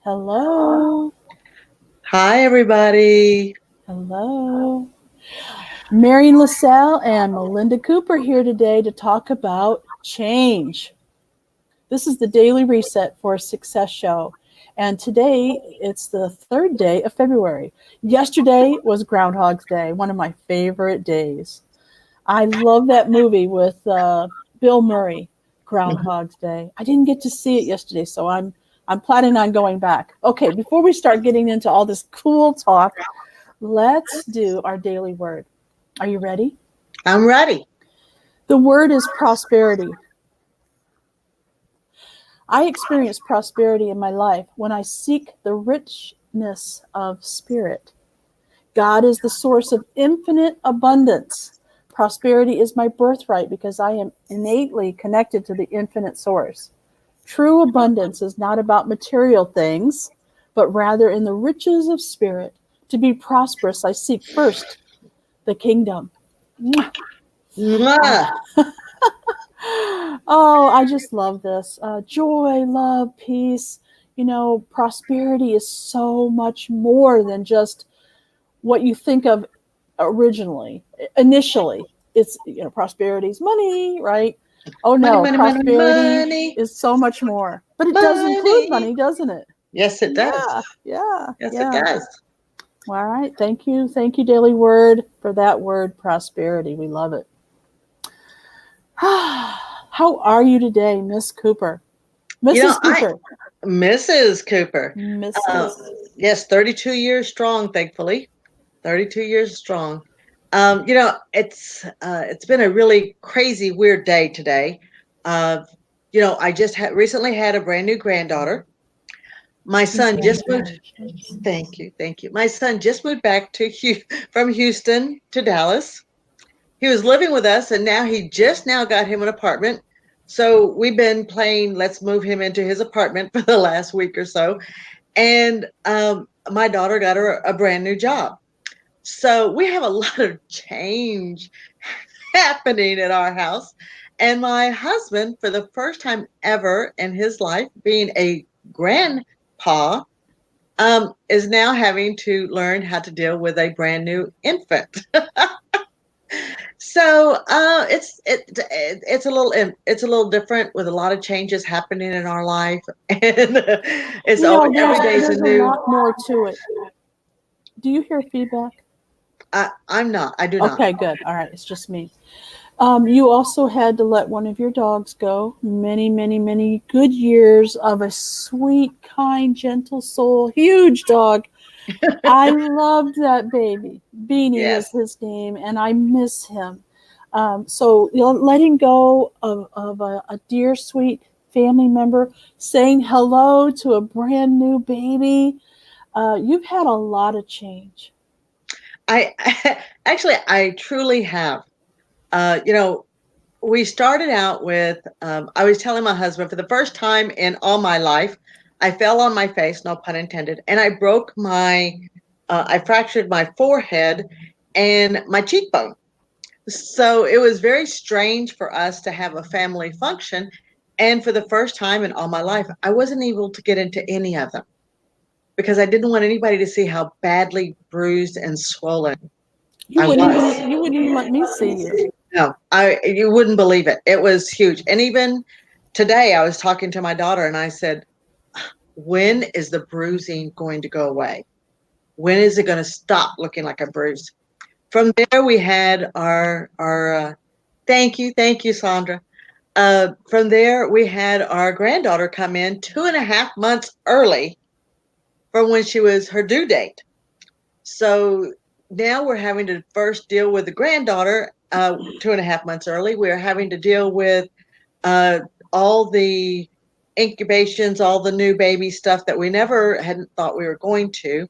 Hello. Hi, everybody. Hello. Marian LaSalle and Melinda Cooper here today to talk about change. This is the Daily Reset for Success show. And today it's the third day of February. Yesterday was Groundhog's Day, one of my favorite days. I love that movie with Bill Murray, Groundhog's Day. I didn't get to see it yesterday, so I'm planning on going back. Okay, before we start getting into all this cool talk, let's do our daily word. Are you ready? I'm ready. The word is prosperity. I experience prosperity in my life when I seek the richness of spirit. God is the source of infinite abundance. Prosperity is my birthright because I am innately connected to the infinite source. True abundance is not about material things, but rather in the riches of spirit. To be prosperous, I seek first the kingdom. Mwah. Oh, I just love this. Joy, love, peace. Prosperity is so much more than just what you think of initially. It's, prosperity is money, right? Oh Money, no, money, money, prosperity money, is so much more. But it does include money. money, doesn't it? Yes, it does. Yeah, yeah, Yes, it yeah. does. All right. Thank you. Thank you, Daily Word, for that word, prosperity. We love it. How are you today, Miss Cooper? You know, Mrs. I, Cooper. Mrs. Cooper. Uh, Mrs. yes, 32 years strong, thankfully. 32 years strong. It's been a really crazy, weird day today. Uh, I just recently had a brand new granddaughter. My son just moved. Congratulations. Thank you. My son just moved back from Houston to Dallas. He was living with us, and now he just now got him an apartment. So we've been playing let's move him into his apartment for the last week or so. And my daughter got her a brand new job. So we have a lot of change happening at our house. And my husband, for the first time ever in his life, being a grandpa, is now having to learn how to deal with a brand new infant. So it's a little different with a lot of changes happening in our life, and it's always every day is a There's a new. lot more to it. Do you hear feedback? I'm not. I do not. Okay, good. All right, it's just me. You also had to let one of your dogs go. Many, many, many good years of a sweet, kind, gentle soul. Huge dog. I loved that baby. Beanie Yes. was his name, and I miss him. So letting go of a dear, sweet family member, saying hello to a brand new baby. You've had a lot of change. I actually I truly have. Uh, you know, we started out with. I was telling my husband for the first time in all my life, I fell on my face, no pun intended, and I broke my. I fractured my forehead and my cheekbone. So it was very strange for us to have a family function. And for the first time in all my life, I wasn't able to get into any of them because I didn't want anybody to see how badly bruised and swollen I was. You wouldn't even let me see you. No, you wouldn't believe it. It was huge. And even today I was talking to my daughter and I said, when is the bruising going to go away? When is it going to stop looking like a bruise? From there we had our thank you, Sandra. From there, we had our granddaughter come in 2.5 months early from when she was her due date. So now we're having to first deal with the granddaughter 2.5 months early. We're having to deal with uh, all the incubations, all the new baby stuff that we never hadn't thought we were going to.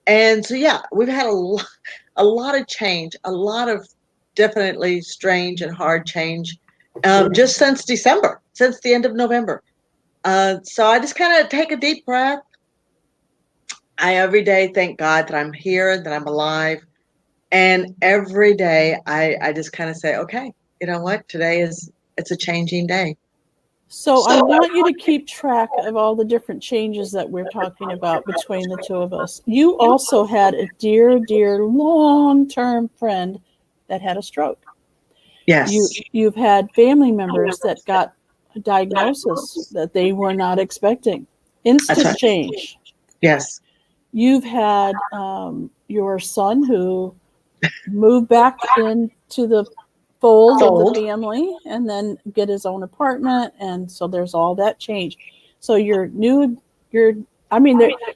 And so, yeah, we've had a lot of change, a lot of definitely strange and hard change just since December, since the end of November. So I just kind of take a deep breath. I every day thank God that I'm here, that I'm alive. And every day I just kind of say, okay, you know what? Today is, it's a changing day. So I want you to keep track of all the different changes that we're talking about between the two of us. You also had a dear, dear long-term friend that had a stroke. Yes. You've had family members that got a diagnosis that they were not expecting. That's Instant right. change. Yes. You've had your son who moved back into the fold of the family and then get his own apartment, and so there's all that change. So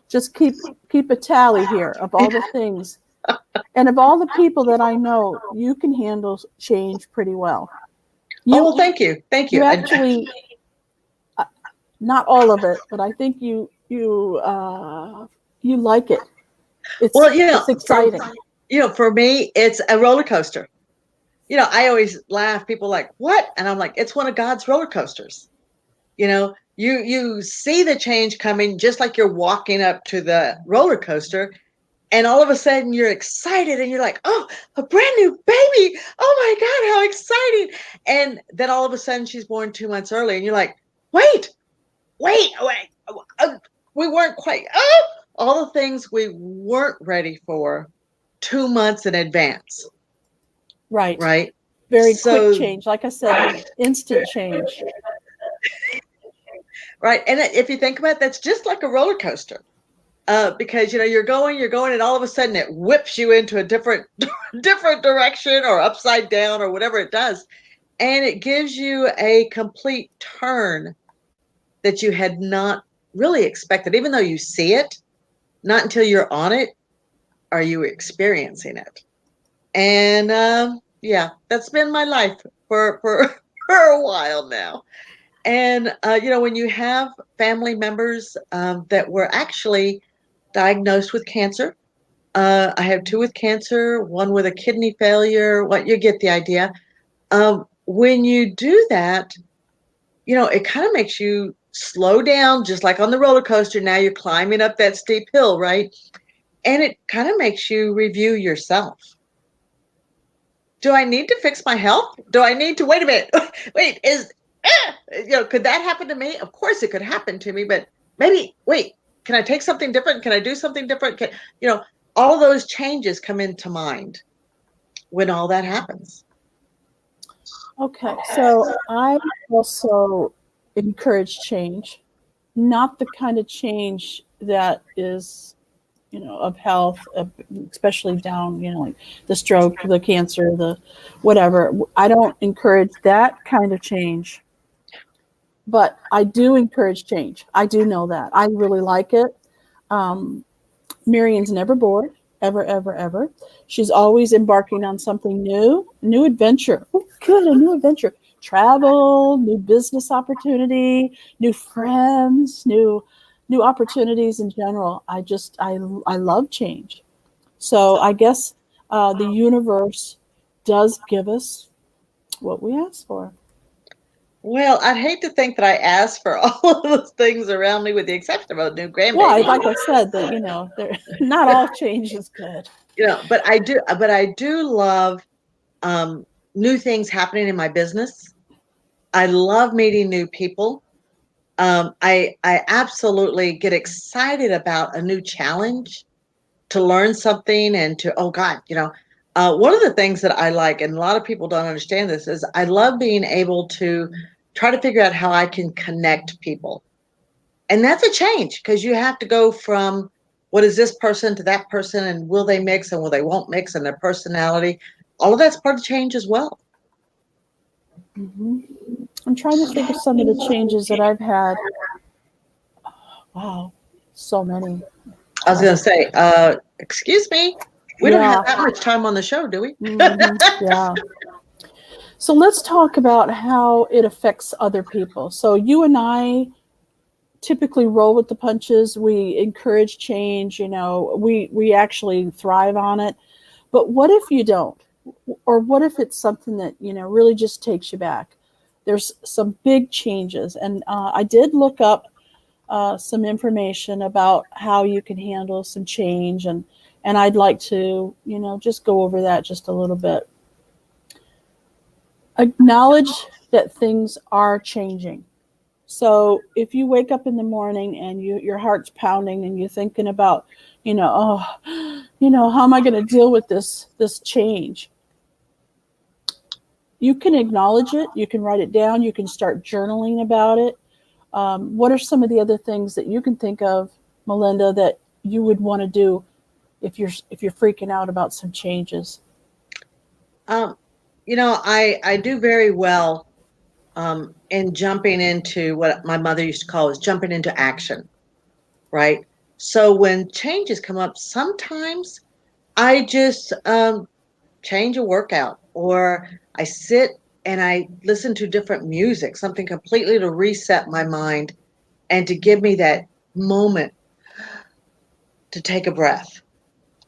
just keep a tally here of all the things, and of all the people that I know, you can handle change pretty well. Well, thank you. You actually, not all of it, but I think you like it. It's exciting. For me, it's a roller coaster. I always laugh. People like, what? And I'm like, it's one of God's roller coasters. You see the change coming just like you're walking up to the roller coaster. And all of a sudden you're excited and you're like, oh, a brand new baby. Oh my God, how exciting. And then all of a sudden she's born 2 months early and you're like, wait. We weren't quite, all the things we weren't ready for 2 months in advance. Right. Right. Very quick change. Like I said, instant change. Right. And if you think about it, that's just like a roller coaster. Because you're going, and all of a sudden it whips you into a different direction or upside down or whatever it does, and it gives you a complete turn that you had not really expected. Even though you see it, not until you're on it are you experiencing it. And that's been my life for a while now. And when you have family members that were actually diagnosed with cancer. I have 2 with cancer, 1 with a kidney failure. You get the idea. When you do that, it kind of makes you slow down, just like on the roller coaster. Now you're climbing up that steep hill, right? And it kind of makes you review yourself. Do I need to fix my health? Do I need to wait a minute? Wait, could that happen to me? Of course it could happen to me, but maybe, wait, can I take something different? Can I do something different? All those changes come into mind when all that happens. Okay, so I also encourage change, not the kind of change that is, of health, especially down, like the stroke, the cancer, the whatever. I don't encourage that kind of change. But I do encourage change. I do know that. I really like it. Marian's never bored, ever, ever, ever. She's always embarking on something new adventure. Oh, good, a new adventure. Travel, new business opportunity, new friends, new opportunities in general. I love change. So I guess the universe does give us what we ask for. Well, I'd hate to think that I asked for all of those things around me, with the exception of a new grandbaby. Well, like I said, that not all change is good. But I do love new things happening in my business. I love meeting new people. I absolutely get excited about a new challenge, to learn something and to, oh God, one of the things that I like, and a lot of people don't understand this, is I love being able to try to figure out how I can connect people. And that's a change, because you have to go from what is this person to that person, and will they mix and will they won't mix, and their personality. All of that's part of change as well. Mm-hmm. I'm trying to think of some of the changes that I've had. Wow, so many. I was going to say, excuse me, we don't have that much time on the show, do we? Mm-hmm. Yeah. So let's talk about how it affects other people. So you and I typically roll with the punches. We encourage change, we actually thrive on it. But what if you don't? Or what if it's something that, really just takes you back? There's some big changes. And I did look up some information about how you can handle some change. And I'd like to, just go over that just a little bit. Acknowledge that things are changing. So if you wake up in the morning and your heart's pounding and you're thinking about, how am I going to deal with this change? You can acknowledge it. You can write it down. You can start journaling about it. What are some of the other things that you can think of, Melinda, that you would want to do if you're freaking out about some changes? I do very well in jumping into what my mother used to call is jumping into action, right? So when changes come up, sometimes I just change a workout, or I sit and I listen to different music, something completely to reset my mind and to give me that moment to take a breath,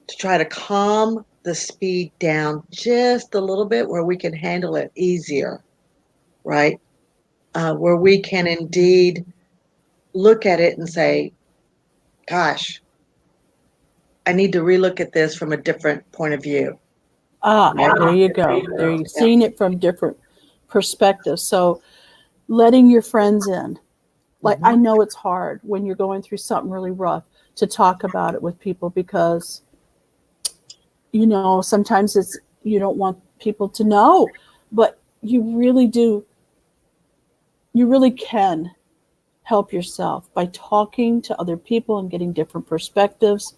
to try to calm the speed down just a little bit where we can handle it easier, right? Where we can indeed look at it and say, gosh, I need to relook at this from a different point of view. There you go. There you've seen it from different perspectives. So letting your friends in. Like, I know it's hard when you're going through something really rough to talk about it with people because, sometimes you don't want people to know, but you really do. You really can help yourself by talking to other people and getting different perspectives,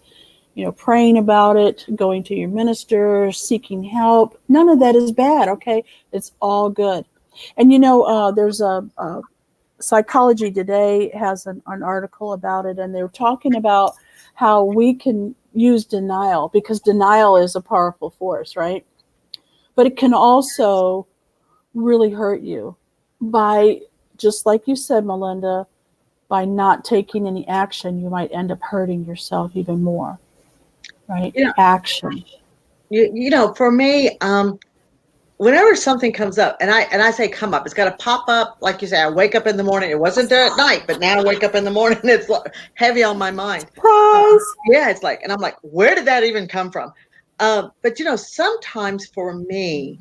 praying about it, going to your minister, seeking help. None of that is bad, okay? It's all good. And, there's a Psychology Today has an article about it, and they're talking about how we can use denial, because denial is a powerful force, right? But it can also really hurt you by, just like you said, Melinda, by not taking any action, you might end up hurting yourself even more, right? Action. For me, whenever something comes up, and I say come up, it's got to pop up. Like you say, I wake up in the morning. It wasn't there at night, but now I wake up in the morning. It's heavy on my mind. Surprise! Yeah, it's and I'm like, where did that even come from? But sometimes for me,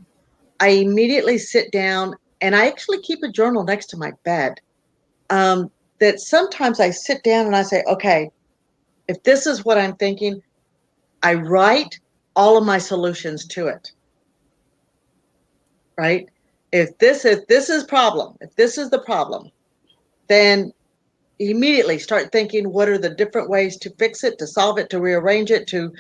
I immediately sit down and I actually keep a journal next to my bed. That sometimes I sit down and I say, okay, if this is what I'm thinking, I write all of my solutions to it. Right? If this is the problem, then immediately start thinking, what are the different ways to fix it, to solve it, to rearrange it, to,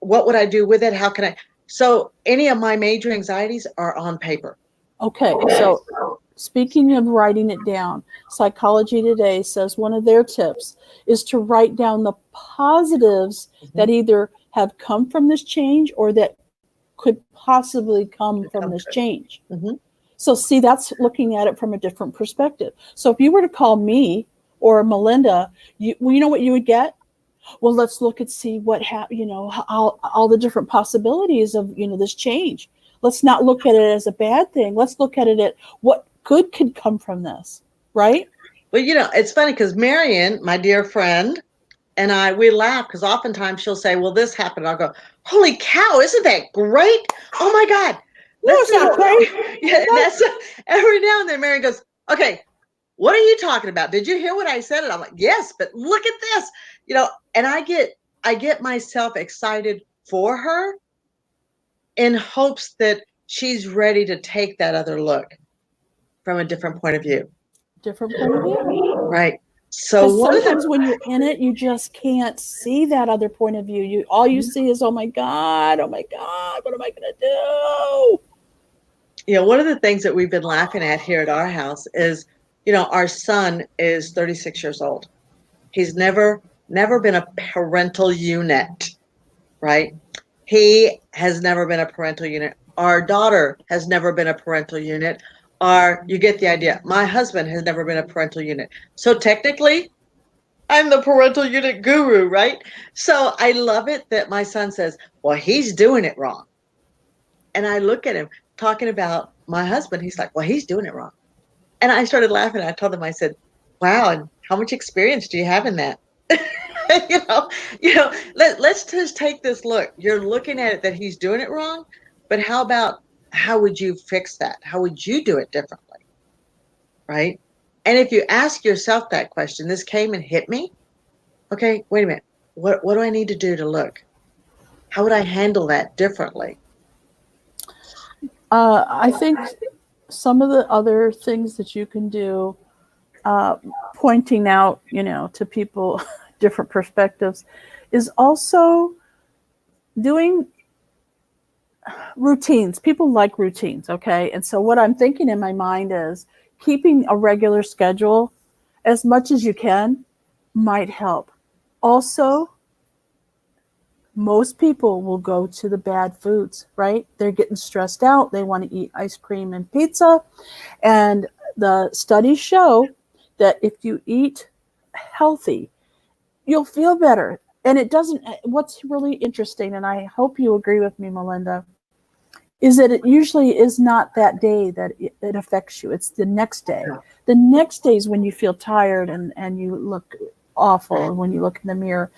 what would I do with it? How can I? So any of my major anxieties are on paper. Okay, so speaking of writing it down, Psychology Today says one of their tips is to write down the positives that either have come from this change or that could possibly come from this change. So see, that's looking at it from a different perspective. So if you were to call me or Melinda, you know what you would get? Well, let's look and see what all the different possibilities of this change. Let's not look at it as a bad thing. Let's look at it at what good could come from this, right? Well, it's funny because Marian, my dear friend, and we laugh because oftentimes she'll say, well, this happened. I'll go, holy cow, isn't that great? Oh my God. No, it's not great. Yeah, that's every now and then Marian goes, okay, what are you talking about? Did you hear what I said? And I'm like, yes, but look at this, and I get myself excited for her in hopes that she's ready to take that other look from a different point of view. Different point of view. Right. So sometimes when you're in it, you just can't see that other point of view. All you see is, oh my God, what am I going to do? One of the things that we've been laughing at here at our house is, our son is 36 years old. He's never been a parental unit, right? He has never been a parental unit. Our daughter has never been a parental unit. You get the idea. My husband has never been a parental unit. So technically, I'm the parental unit guru, right? So I love it that my son says, well, he's doing it wrong. And I look at him talking about my husband. He's like, well, he's doing it wrong. And I started laughing. I told him, I said, wow, and how much experience do you have in that? Let's just take this look. You're looking at it that he's doing it wrong, but how would you fix that? How would you do it differently? Right? And if you ask yourself that question, this came and hit me. Okay, wait a minute. What do I need to do to look? How would I handle that differently? I think some of the other things that you can do, pointing out, to people different perspectives, is also doing routines. People like routines, okay? And so what I'm thinking in my mind is keeping a regular schedule as much as you can might help. Also, most people will go to the bad foods, right? They're getting stressed out. They want to eat ice cream and pizza. And the studies show that if you eat healthy, you'll feel better. And it doesn't, what's really interesting, and I hope you agree with me, Melinda, is that it usually is not that day that it affects you. It's the next day. The next day is when you feel tired and you look awful, and when you look in the mirror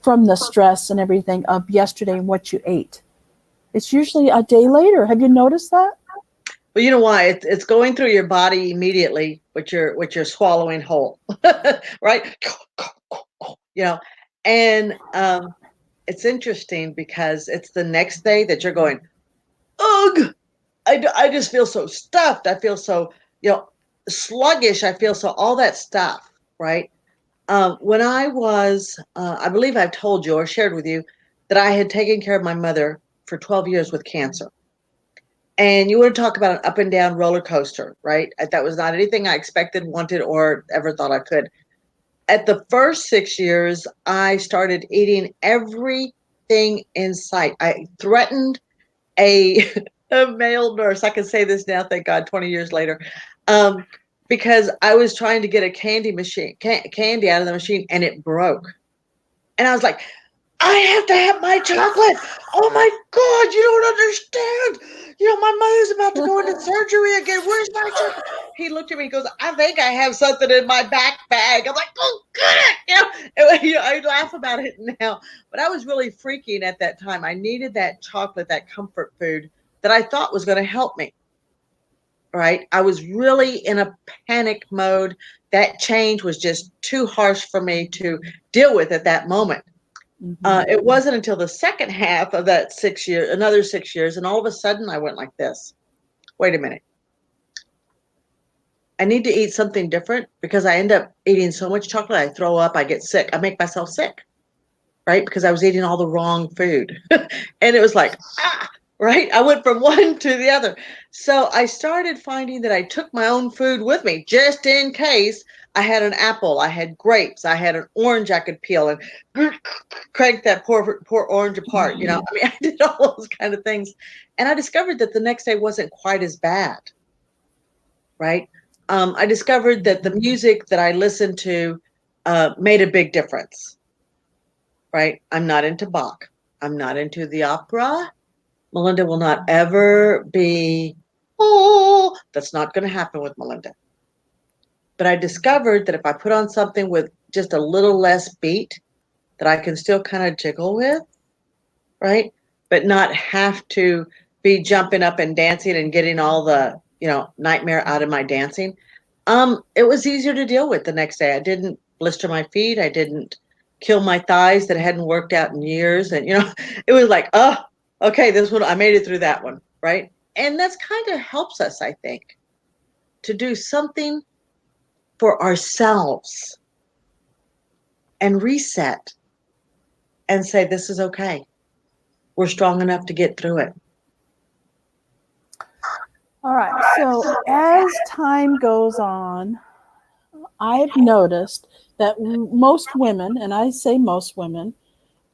from the stress and everything of yesterday and what you ate. It's usually a day later. Have you noticed that? Well, you know why? It's going through your body immediately, what you're swallowing whole, right? And it's interesting because it's the next day that you're going, ugh, I just feel so stuffed. I feel so, sluggish. I feel so, all that stuff, right? When I was, I believe I've told you or shared with you that I had taken care of my mother for 12 years with cancer. And you want to talk about an up and down roller coaster, right? That was not anything I expected, wanted, or ever thought I could. At the first 6 years, I started eating everything in sight. I threatened a, a male nurse. I can say this now, thank God, 20 years later, because I was trying to get a candy machine, candy out of the machine, and it broke. And I was like, I have to have my chocolate. Oh my God, you don't understand. My mother's about to go into surgery again. Where's my chocolate? He looked at me and goes, I think I have something in my back bag. I'm like, oh, good. I laugh about it now. But I was really freaking at that time. I needed that chocolate, that comfort food that I thought was going to help me. Right? I was really in a panic mode. That change was just too harsh for me to deal with at that moment. It wasn't until the second half of that 6 years, another 6 years, and all of a sudden I went like this. Wait a minute. I need to eat something different because I end up eating so much chocolate. I throw up, I get sick. I make myself sick, right? Because I was eating all the wrong food. And it was like, right? I went from one to the other. So I started finding that I took my own food with me just in case. I had an apple, I had grapes, I had an orange I could peel and crank that poor orange apart. I did all those kind of things. And I discovered that the next day wasn't quite as bad, right? I discovered that the music that I listened to made a big difference, right? I'm not into Bach. I'm not into the opera. Melinda will not ever be, oh, that's not going to happen with Melinda. But I discovered that if I put on something with just a little less beat, that I can still kind of jiggle with, right? But not have to be jumping up and dancing and getting all the, nightmare out of my dancing. It was easier to deal with the next day. I didn't blister my feet. I didn't kill my thighs that hadn't worked out in years. And, it was like, oh, okay, this one, I made it through that one, right? And that's kind of helps us, I think, to do something for ourselves and reset and say, this is okay. We're strong enough to get through it. All right. So as time goes on, I've noticed that most women, and I say most women,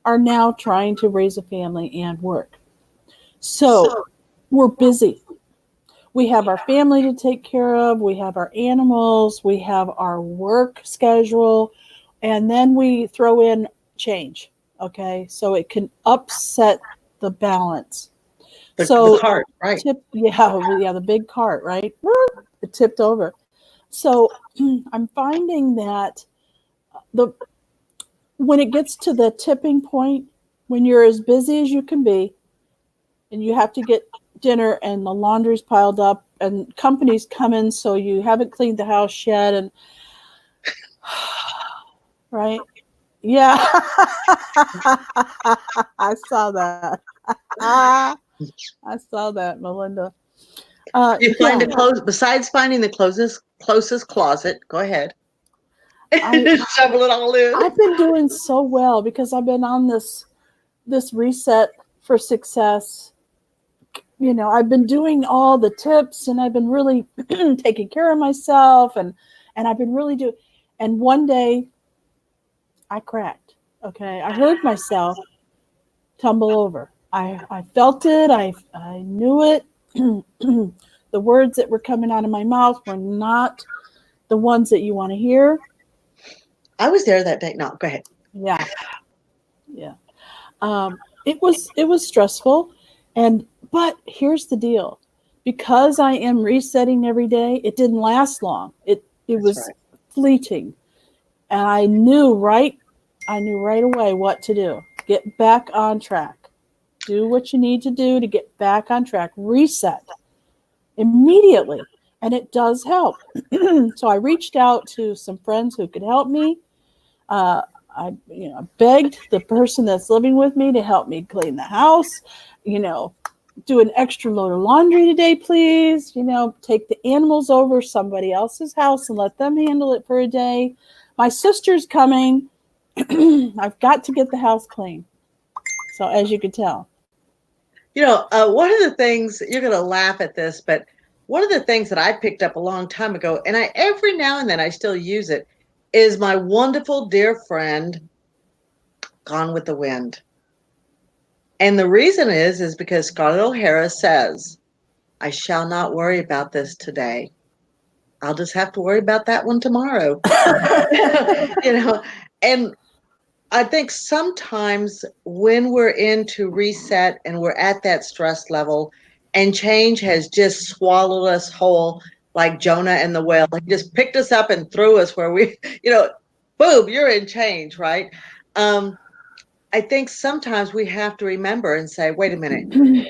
are now trying to raise a family and work. So we're busy. We have our family to take care of. We have our animals. We have our work schedule. And then we throw in change. Okay. So it can upset the balance. The cart, right? The big cart, right? It tipped over. So I'm finding that when it gets to the tipping point, when you're as busy as you can be, and you have to get dinner and the laundry's piled up and company's coming, so you haven't cleaned the house yet, and right? Yeah. I saw that. I saw that, Melinda. You find the clothes, besides finding the closest closet, go ahead. Shovel it all in. I've been doing so well because I've been on this reset for success. You know, I've been doing all the tips and I've been really taking care of myself and I've been really doing, and one day I cracked. Okay. I heard myself tumble over. I felt it. I knew it. The words that were coming out of my mouth were not the ones that you want to hear. I was there that day. No, go ahead. Yeah. Yeah. It was stressful, but here's the deal. Because I am resetting every day, it didn't last long. It was fleeting. And I knew right away what to do. Get back on track. Do what you need to do to get back on track. Reset immediately. And it does help. So I reached out to some friends who could help me. I begged the person that's living with me to help me clean the house, do an extra load of laundry today, please, take the animals over somebody else's house and let them handle it for a day. My sister's coming. I've got to get the house clean. So as you can tell. One of the things, you're going to laugh at this, but one of the things that I picked up a long time ago, and every now and then I still use it, is my wonderful dear friend, Gone with the Wind. And the reason is because Scarlett O'Hara says, I shall not worry about this today. I'll just have to worry about that one tomorrow. And I think sometimes when we're into reset and we're at that stress level and change has just swallowed us whole, like Jonah and the whale, he just picked us up and threw us where we, boom, you're in change, right? I think sometimes we have to remember and say, wait a minute,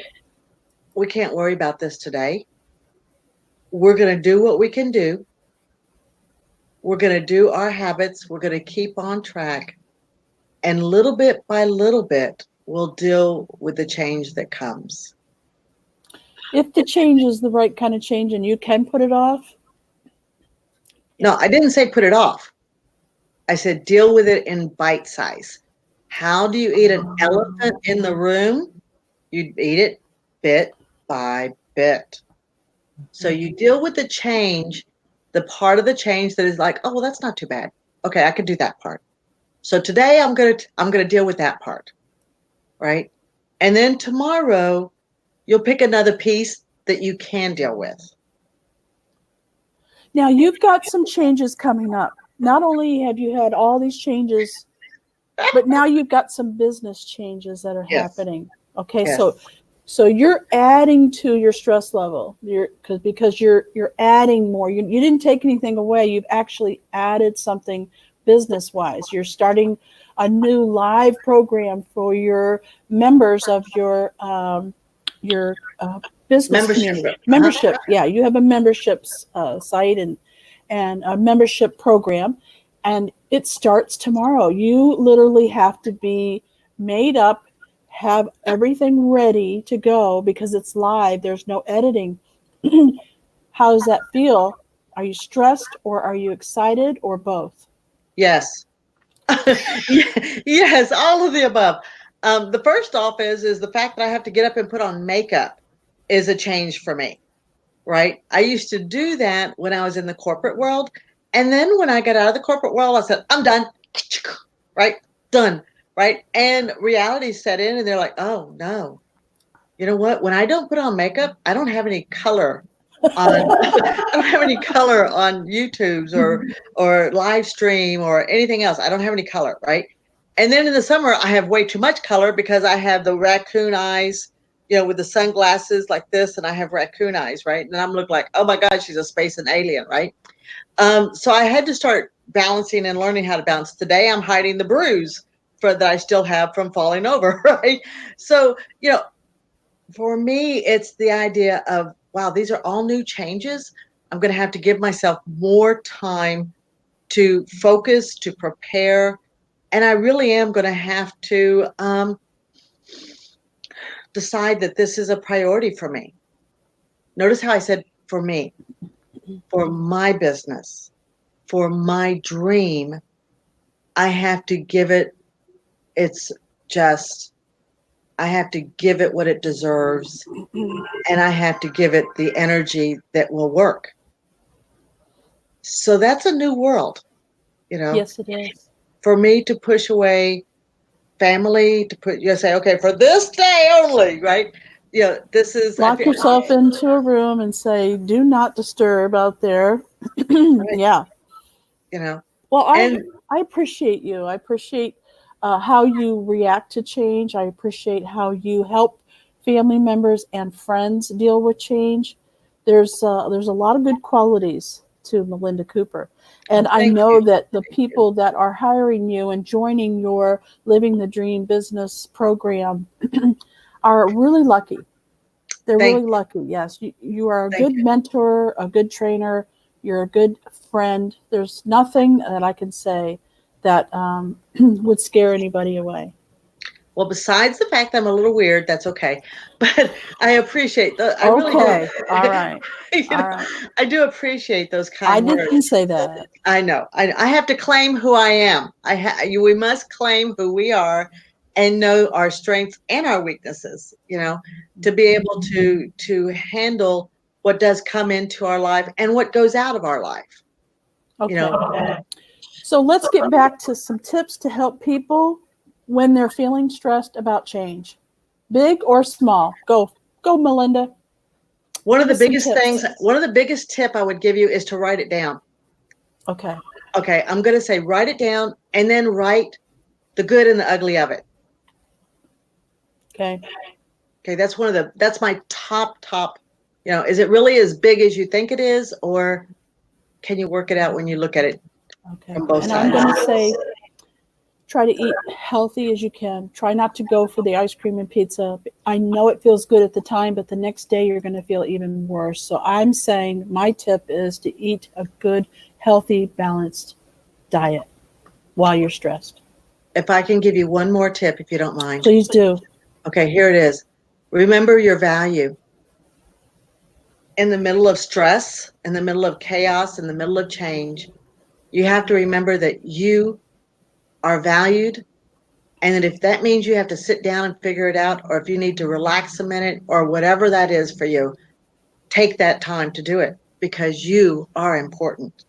we can't worry about this today. We're going to do what we can do. We're going to do our habits. We're going to keep on track. And little bit by little bit, we'll deal with the change that comes. If the change is the right kind of change and you can put it off. No, I didn't say put it off. I said deal with it in bite size. How do you eat an elephant in the room? You eat it bit by bit. So you deal with the change, the part of the change that is like, oh, well, that's not too bad. Okay, I could do that part. So today I'm gonna deal with that part, right? And then tomorrow you'll pick another piece that you can deal with. Now you've got some changes coming up. Not only have you had all these changes, but now you've got some business changes that are happening. Okay, yes. So you're adding to your stress level. Because you're adding more. You didn't take anything away. You've actually added something business-wise. You're starting a new live program for your members of your business community. Membership. Yeah, you have a memberships site and a membership program, and it starts tomorrow. You literally have to be made up, have everything ready to go because it's live. There's no editing. How does that feel? Are you stressed or are you excited or both? Yes. Yes, all of the above. The first off is the fact that I have to get up and put on makeup is a change for me, right? I used to do that when I was in the corporate world. And then when I got out of the corporate world, I said, I'm done, right? Done, right? And reality set in and they're like, oh no, you know what? When I don't put on makeup, I don't have any color I don't have any color on YouTube's or live stream or anything else. I don't have any color, right? And then in the summer, I have way too much color because I have the raccoon eyes, with the sunglasses like this, and I have raccoon eyes, right? And I'm looking like, oh my God, she's a space and alien, right? So I had to start balancing and learning how to balance. Today, I'm hiding the bruise that I still have from falling over, right? So, For me, it's the idea of, wow, these are all new changes. I'm going to have to give myself more time to focus, to prepare. And I really am going to have to decide that this is a priority for me. Notice how I said for me, for my business, for my dream. I have to give it, it's just, I have to give it what it deserves. And I have to give it the energy that will work. So that's a new world, Yes, it is. for me to push away family, to put, you say, okay, for this day only, right? This is, I Lock feel, yourself into a room and say, "Do not disturb out there." right, Yeah. you know, Well, and I appreciate you. I appreciate how you react to change. I appreciate how you help family members and friends deal with change. There's a lot of good qualities to Melinda Cooper, and well, I thank know you. that the people that are hiring you and joining your Living the Dream business program are really lucky. They're Thank really lucky. Yes, you are a thank good you. mentor, a good trainer. You're a good friend. There's nothing that I can say that would scare anybody away. Well, besides the fact that I'm a little weird, that's okay. But I appreciate I really do. Okay. All right. you All know, right. I do appreciate those I kind didn't words. say that. I know. I have to claim who I am. We must claim who we are and know our strengths and our weaknesses, to be able to handle what does come into our life and what goes out of our life. You Okay. know, So let's get back to some tips to help people when they're feeling stressed about change, big or small. Go, Melinda. Give us some tips. one of the biggest tip I would give you is to write it down. Okay. Okay, I'm going to say write it down and then write the good and the ugly of it. Okay. Okay, that's my top. Is it really as big as you think it is, or can you work it out when you look at it Okay. from both And I'm sides? going to say try to eat healthy as you can. Try not to go for the ice cream and pizza. I know it feels good at the time, but the next day you're going to feel even worse. So I'm saying my tip is to eat a good, healthy, balanced diet while you're stressed. If I can give you one more tip, if you don't mind. Please do. Okay, here it is. Remember your value. In the middle of stress, in the middle of chaos, in the middle of change, you have to remember that you are valued. And that if that means you have to sit down and figure it out, or if you need to relax a minute, or whatever that is for you, take that time to do it because you are important.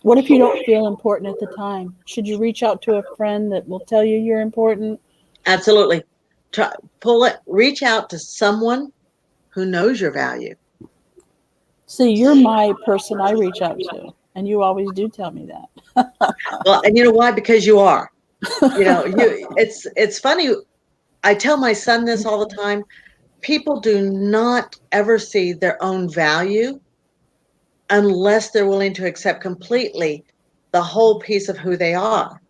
What if you don't feel important at the time? Should you reach out to a friend that will tell you you're important? Absolutely. Try, reach out to someone who knows your value. See, you're my person I reach out to, and you always do tell me that. Well, and you know why? Because you are. It's funny. I tell my son this all the time. People do not ever see their own value unless they're willing to accept completely the whole piece of who they are.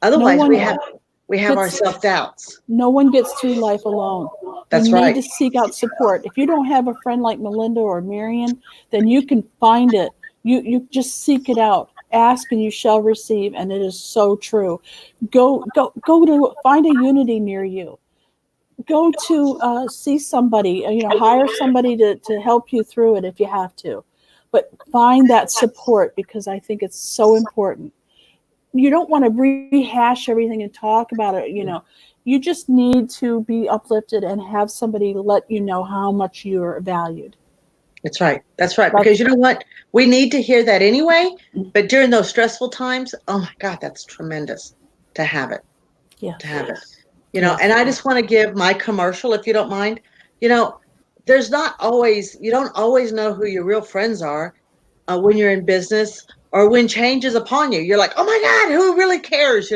No Otherwise, one we have our gets self-doubts. no one gets through life alone. You That's need right. to seek out support. If you don't have a friend like Melinda or Marion, then you can find it. You just seek it out. Ask and you shall receive, and it is so true. Go to find a unity near you. Go to see somebody. Hire somebody to help you through it if you have to. But find that support because I think it's so important. You don't want to rehash everything and talk about it. You just need to be uplifted and have somebody let you know how much you're valued. That's right. That's right. That's Because you know what? We need to hear that anyway. But during those stressful times, oh my God, that's tremendous to have it. To Yes. have it. And Yes. I just want to give my commercial, if you don't mind. You know, you don't always know who your real friends are when you're in business or when change is upon you. You're like, oh my God, who really cares?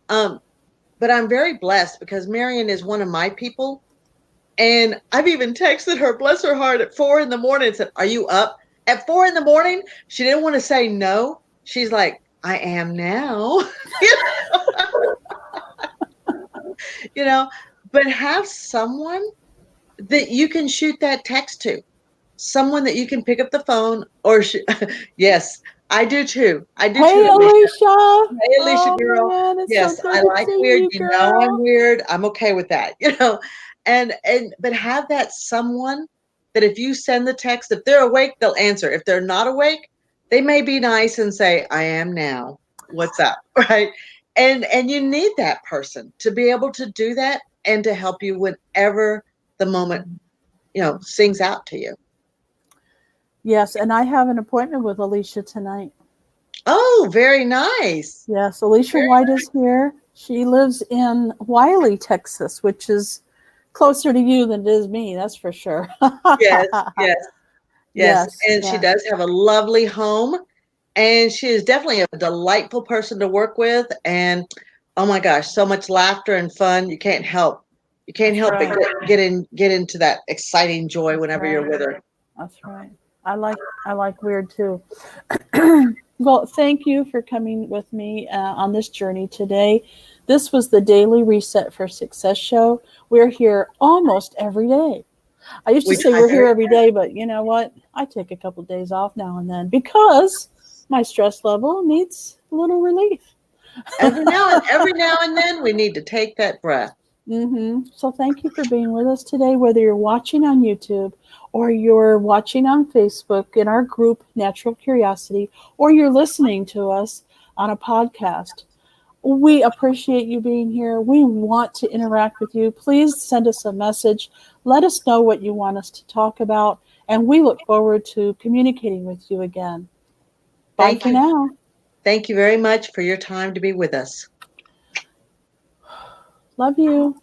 Um, but I'm very blessed because Marion is one of my people. And I've even texted her, bless her heart, at 4 in the morning and said, are you up? At 4 in the morning, she didn't want to say no. She's like, I am now. you know, you know, but have someone that you can shoot that text to, someone that you can pick up the phone or yes, I do too. I do too, Hey, Alicia. Alicia. Hey, Alicia Oh, girl. man, it's so Yes, good I to like see weird. you, You know I'm girl. weird. I'm okay with that, and but have that someone that if you send the text, if they're awake, they'll answer. If they're not awake, they may be nice and say, I am now. What's up? Right. And you need that person to be able to do that and to help you whenever the moment, sings out to you. Yes, and I have an appointment with Alicia tonight. Oh, very nice. Yes, Alicia Very White is here. She lives in Wiley, Texas, which is closer to you than it is me, that's for sure. Yes, yes, yes. Yes, And she yes, does have a lovely home. And she is definitely a delightful person to work with. And oh my gosh, so much laughter and fun. You can't help. You can't that's help but right. get into that exciting joy That's whenever you're right. with her. That's right. I like weird too. Well, thank you for coming with me on this journey today. This was the Daily Reset for Success show. We're here almost every day. I used to We say try we're here very every day, but you know what? I take a couple of days off now and then because my stress level needs a little relief. every now and then we need to take that breath. So thank you for being with us today, whether you're watching on YouTube or you're watching on Facebook in our group, Natural Curiosity, or you're listening to us on a podcast. We appreciate you being here. We want to interact with you. Please send us a message. Let us know what you want us to talk about, and we look forward to communicating with you again. Bye Thank for you. now. Thank you very much for your time to be with us. Love you.